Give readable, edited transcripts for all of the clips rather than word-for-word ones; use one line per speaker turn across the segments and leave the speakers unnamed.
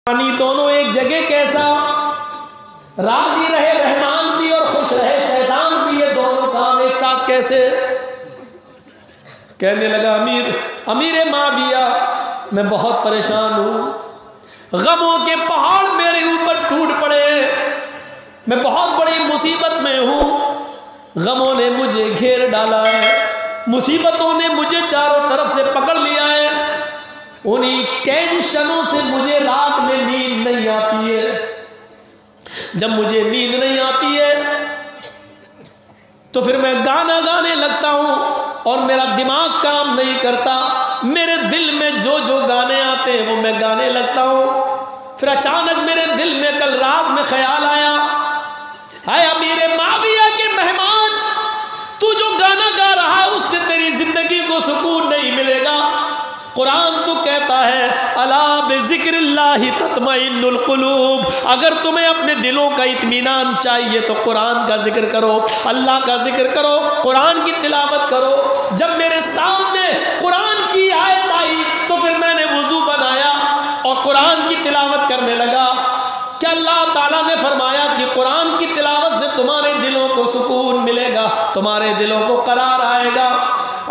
دونوں ایک جگہ کیسا؟ راضی رہے رحمان بھی اور خوش رہے شیطان بھی، یہ دونوں کام ایک ساتھ کیسے؟ کہنے لگا امیر معاویہ میں بہت پریشان ہوں، غموں کے پہاڑ میرے اوپر ٹوٹ پڑے، میں بہت بڑی مصیبت میں ہوں، غموں نے مجھے گھیر ڈالا ہے، مصیبتوں نے مجھے چاروں طرف سے پکڑ لیا ہے، انہی ٹینشنوں سے مجھے رات میں نیند نہیں آتی ہے، جب مجھے نیند نہیں آتی ہے تو پھر میں گانا گانے لگتا ہوں اور میرا دماغ کام نہیں کرتا، میرے دل میں جو جو گانے آتے ہیں وہ میں گانے لگتا ہوں۔ پھر اچانک میرے دل میں کل رات میں خیال آیا، اے امیر معاویہ کے مہمان، تو جو گانا گا رہا ہے اس سے تیری زندگی کو سکون نہیں ملے گا، قرآن تو کہتا ہے الا بذکر اللہ تطمئن القلوب، اگر تمہیں اپنے دلوں کا اطمینان چاہیے تو قرآن کا ذکر کرو، اللہ کا ذکر کرو، قرآن کی تلاوت کرو۔ جب میرے سامنے قرآن کی آیت آئی تو پھر میں نے وضو بنایا اور قرآن کی تلاوت کرنے لگا، کہ اللہ تعالیٰ نے فرمایا کہ قرآن کی تلاوت سے تمہارے دلوں کو سکون ملے گا، تمہارے دلوں کو قرار آئے گا۔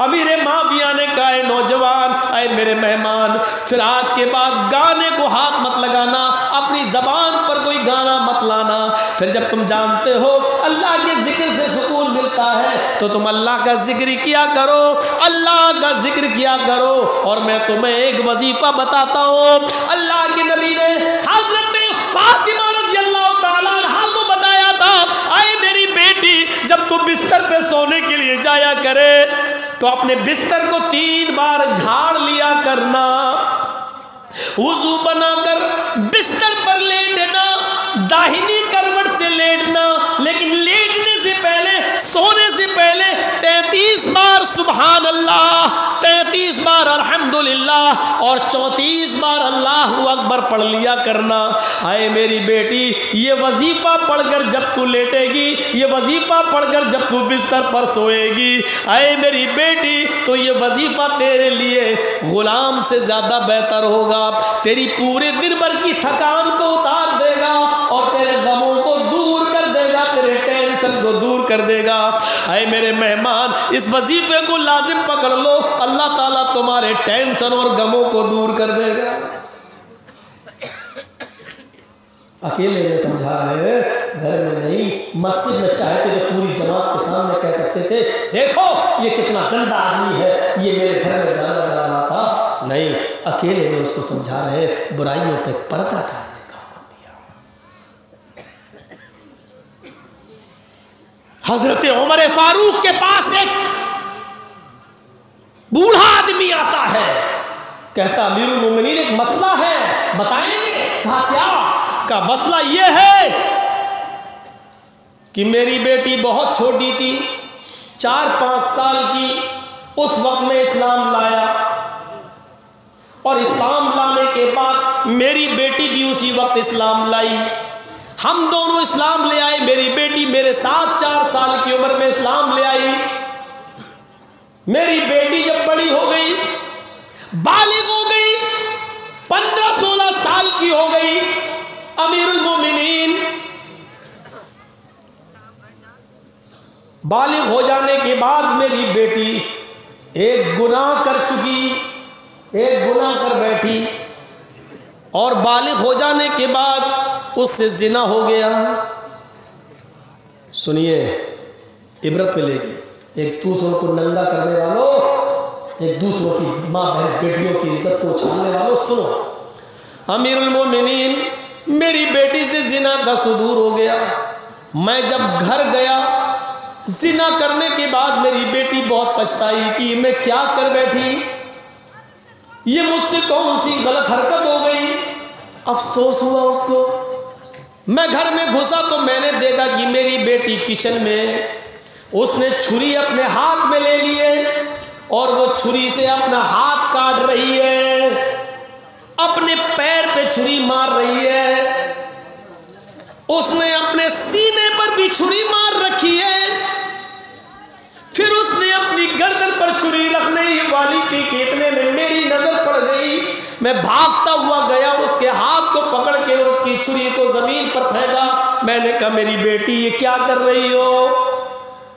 امیر معاویہ نے کہا اے نوجوان، اے میرے مہمان، پھر آج کے بعد گانے کو ہاتھ مت لگانا، اپنی زبان پر کوئی گانا مت لانا، پھر جب تم جانتے ہو اللہ کے ذکر سے سکون ملتا ہے تو تم اللہ کا ذکر کیا کرو، اللہ کا ذکر کیا کرو۔ اور میں تمہیں ایک وظیفہ بتاتا ہوں، اللہ کے نبی نے حضرت فاطمہ رضی اللہ تعالیٰ عنہا کو بتایا تھا، اے میری بیٹی، جب تو بستر پہ سونے کے لیے جایا کرے تو اپنے بستر کو 3 بار جھاڑ لیا کرنا، وضو بنا کر بستر پر لیٹنا، داہنی کروٹ سے لیٹنا، لیکن لیٹنے سے پہلے، سونے سے پہلے 33 بار سبحان اللہ، 33 بار الحمدللہ اور 34 بار اللہ اکبر پڑھ لیا کرنا۔ اے میری بیٹی، یہ وظیفہ پڑھ کر جب تو لیٹے گی، یہ وظیفہ پڑھ کر جب تو بستر پر سوئے گی، اے میری بیٹی، تو یہ وظیفہ تیرے لیے غلام سے زیادہ بہتر ہوگا، تیری پورے دن بھر کی تھکان کو اتار دے گا اور تیرے غموں کو دور کر دے گا، تیرے ٹینشن کو دور کر دے گا۔ اے میرے مہمان، اس وظیفے کو لازم پکڑ لو، اللہ تعالیٰ تمہارے ٹینشن اور غموں کو دور کر دے گا۔ اکیلے میں سمجھا رہے ہیں، گھر میں نہیں، مسجد میں چاہتے تو پوری جماعت کے سامنے کہہ سکتے تھے دیکھو یہ کتنا گندا آدمی ہے، یہ میرے گھر میں گانا گا رہا تھا، نہیں، اکیلے میں اس کو سمجھا رہے، برائیوں پہ پردہ ڈالنے کا حکم دیا۔ حضرت عمر فاروق کے پاس ایک بوڑھا آدمی آتا ہے، کہتا امیر المومنین ایک مسئلہ ہے، بتائیں گے؟ کہا کیا؟ کا مسئلہ یہ ہے کہ میری بیٹی بہت چھوٹی تھی، 4-5 سال کی، اس وقت میں اسلام لایا، اور اسلام لانے کے بعد میری بیٹی بھی اسی وقت اسلام لائی، ہم دونوں اسلام لے آئے، میری بیٹی میرے ساتھ 4 سال کی عمر میں اسلام لے آئی۔ میری بیٹی جب بڑی ہو گئی، بالغ ہو گئی، 15-16 سال کی ہو گئی، امیر المومنین بالغ ہو جانے کے بعد میری بیٹی ایک گناہ کر چکی، ایک گناہ کر بیٹھی، اور بالغ ہو جانے کے بعد اس سے زنا ہو گیا۔ سنیے، عبرت ملے گی، ایک دوسروں کو ننگا کرنے والوں، ایک دوسروں کی ماں بہن بیٹیوں کی عزت کو اچھالنے والوں، سنو، امیر المومنین میری بیٹی سے زنا کا صدور ہو گیا، میں جب گھر گیا، زنا کرنے کے بعد میری بیٹی بہت پچھتائی کہ میں کیا کر بیٹھی، یہ مجھ سے کون سی غلط حرکت ہو گئی، افسوس ہوا اس کو۔ میں گھر میں گھسا تو میں نے دیکھا کہ میری بیٹی کچن میں، اس نے چھری اپنے ہاتھ میں لے لیے اور وہ چھری سے اپنا ہاتھ کاٹ رہی ہے، اپنے پیر پہ چھری مار رہی ہے، اس نے اپنے سینے پر بھی چھری مار رکھی ہے، پھر اس نے اپنی گردن پر چھری رکھنے ہی والی تھی کہ اتنے میں میری نظر پڑ گئی، میں بھاگتا ہوا گیا اور اس کے ہاتھ کو پکڑ کے اس کی چھری کو زمین پر پھینکا. میں نے کہا میری بیٹی یہ کیا کر رہی ہو؟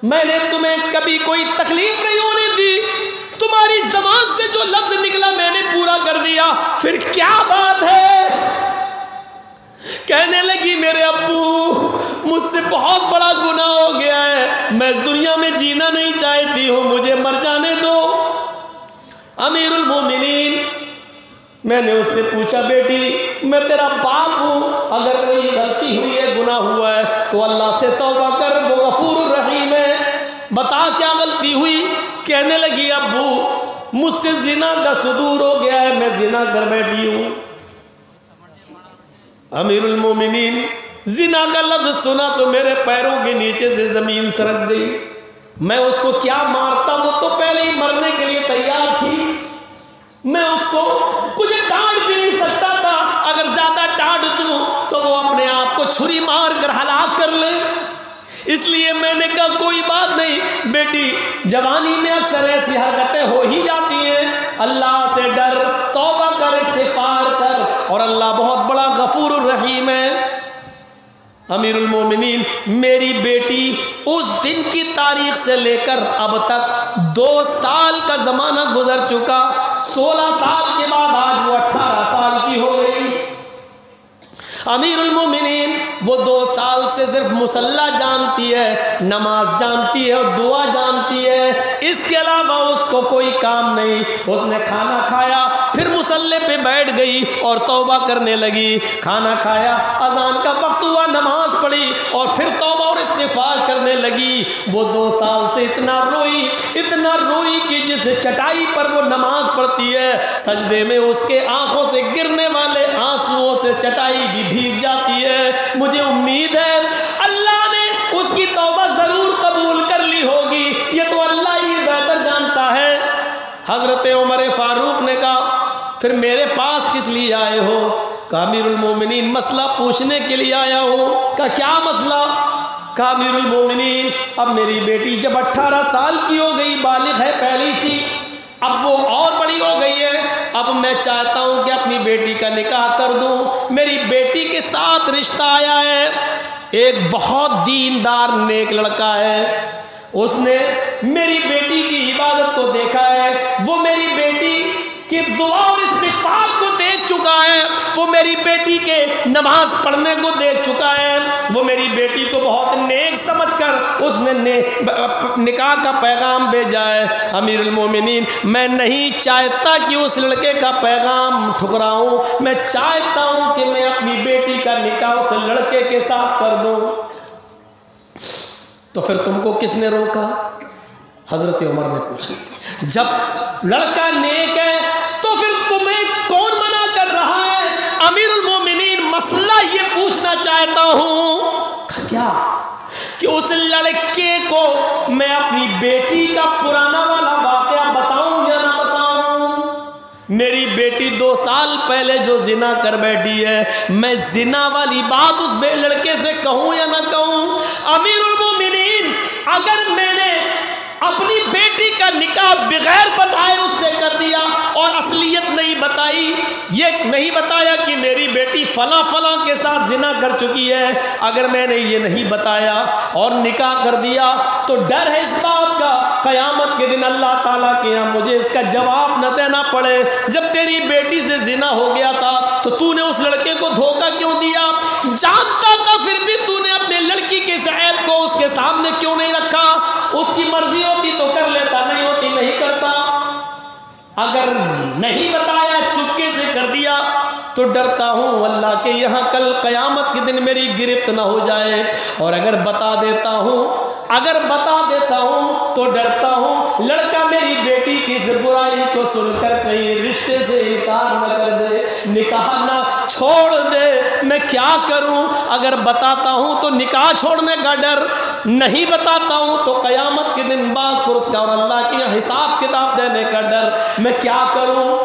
میں نے تمہیں کبھی کوئی تکلیف نہیں ہونے دی، تمہاری زبان سے جو لفظ نکلا میں نے پورا کر دیا، پھر کیا بات ہے؟ کہنے لگی میرے ابو مجھ سے بہت بڑا گناہ ہو گیا ہے، میں اس دنیا میں جینا نہیں چاہتی ہوں، مجھے مر جانے دو. امیر المومنین، میں نے اس سے پوچھا بیٹی میں تیرا باپ ہوں، اگر کوئی غلطی ہوئی ہے گناہ ہوا ہے تو اللہ سے توبہ کر، وہ غفور الرحیم ہے، بتا کیا غلطی ہوئی؟ کہنے لگی ابو مجھ سے زنا کا صدور ہو گیا ہے، میں زنا کر بیٹھی ہوں. امیر المومنین، زنا کا لفظ سنا تو میرے پیروں کے نیچے سے زمین سرک گئی. میں اس کو کیا مارتا، وہ تو پہلے ہی مرنے کے لیے تیار تھی. میں اس کو کچھ ڈانٹ بھی نہیں سکتا تھا، اگر زیادہ ڈانٹ دوں تو وہ اپنے آپ کو چھری مار کر ہلاک کر لے. اس لیے میں نے کہا کوئی بات نہیں بیٹی، جوانی میں اکثر ایسی حرکتیں ہو ہی جاتی ہیں، اللہ سے ڈر، توبہ کر، استغفار کر، اور اللہ بہت بڑا غفور الرحیم ہے. امیر المومنین، میری بیٹی اس دن کی تاریخ سے لے کر اب تک 2 سال کا زمانہ گزر چکا. 16 سال کے بعد آج وہ 18 سال کی ہو گئی. امیر المومنین وہ 2 سال سے صرف مصلی جانتی ہے، نماز جانتی ہے اور دعا جانتی ہے، اس کے علاوہ اس کو کوئی کام نہیں. اس نے کھانا کھایا پھر مصلی پہ بیٹھ گئی اور توبہ کرنے لگی. کھانا کھایا، اذان کا وقت ہوا، نماز پڑھی اور پھر توبہ اور استغفار کرنے لگی. وہ 2 سال سے اتنا روئی کہ جس چٹائی پر وہ نماز پڑھتی ہے سجدے میں اس کے آنکھوں سے گرنے والے آنسوؤں سے چٹائی بھی بھیگ جاتی ہے. مجھے امید ہے اللہ نے اس کی توبہ ضرور قبول کر لی ہوگی، یہ تو اللہ ہی بہتر جانتا ہے. حضرت عمر فاروق نے کہا پھر میرے پاس کس لیے آئے ہو؟ کہا امیر المومنین مسئلہ پوچھنے کے لیے آیا ہوں. کہا کیا مسئلہ؟ کہا امیر المومنین اب میری بیٹی جب 18 سال کی ہو گئی، بالغ ہے، پہلی تھی، اب وہ اور بڑی ہو گئی ہے، اب میں چاہتا ہوں کہ اپنی بیٹی کا نکاح کر دوں. میری بیٹی کے ساتھ رشتہ آیا ہے، ایک بہت دیندار نیک لڑکا ہے، اس نے میری بیٹی کی عبادت کو دیکھا ہے، وہ میری بیٹی کی دعا اور استغفار کو دیکھ چکا ہے، وہ میری بیٹی کے نماز پڑھنے کو دیکھ چکا ہے، وہ میری بیٹی کو بہت نیک سمجھ کر اس نے نکاح کا پیغام بھیجا ہے. امیر المومنین میں نہیں چاہتا کہ اس لڑکے کا پیغام ٹھکراؤں، میں چاہتا ہوں کہ میں اپنی بیٹی کا نکاح اس لڑکے کے ساتھ کر دوں. تو پھر تم کو کس نے روکا؟ حضرت عمر نے پوچھا. جب لڑکا نیک ہے تو پھر تمہیں کون منع کر رہا ہے؟ امیر المومنین مسئلہ یہ پوچھنا چاہتا ہوں کیا کہ اس لڑکے کو میں اپنی بیٹی کا پرانا والا واقعہ بتاؤں یا نہ بتاؤں؟ میری بیٹی 2 سال پہلے جو زنا کر بیٹھی ہے، میں زنا والی بات اس بے لڑکے سے کہوں یا نہ کہوں؟ امیر المومنین اگر میں نے اپنی بیٹی کا نکاح بغیر بتائے اس سے کر دیا اور اصلیت نہیں بتائی، یہ نہیں بتایا کہ میری بیٹی فلاں فلاں کے ساتھ زنا کر چکی ہے، اگر میں نے یہ نہیں بتایا اور نکاح کر دیا تو ڈر ہے اس بات کا قیامت کے دن اللہ تعالیٰ کے یہاں مجھے اس کا جواب نہ دینا پڑے. جب تیری بیٹی سے زنا ہو گیا تھا تو نے اس لڑکے کو دھوکہ کیوں دیا؟ جانتا تھا پھر بھی نے اپنے لڑکی کے عیب کو اس کے سامنے کیوں نہیں رکھا؟ اس کی مرضی ہوتی تو کر لیتا، نہیں ہوتی نہیں کرتا. اگر نہیں بتایا چپکے سے کر دیا تو ڈرتا ہوں اللہ کے یہاں کل قیامت کے دن میری گرفت نہ ہو جائے. اور اگر بتا دیتا ہوں تو ڈرتا ہوں لڑکا میری بیٹی کی اس برائی کو سن کر کہیں رشتے سے انکار نہ کر دے، نکاح نہ چھوڑ دے. میں کیا کروں؟ اگر بتاتا ہوں تو نکاح چھوڑنے کا ڈر، نہیں بتاتا ہوں تو قیامت کے دن بعض پرس کا اور اللہ کے حساب کتاب دینے کا ڈر. میں کیا کروں؟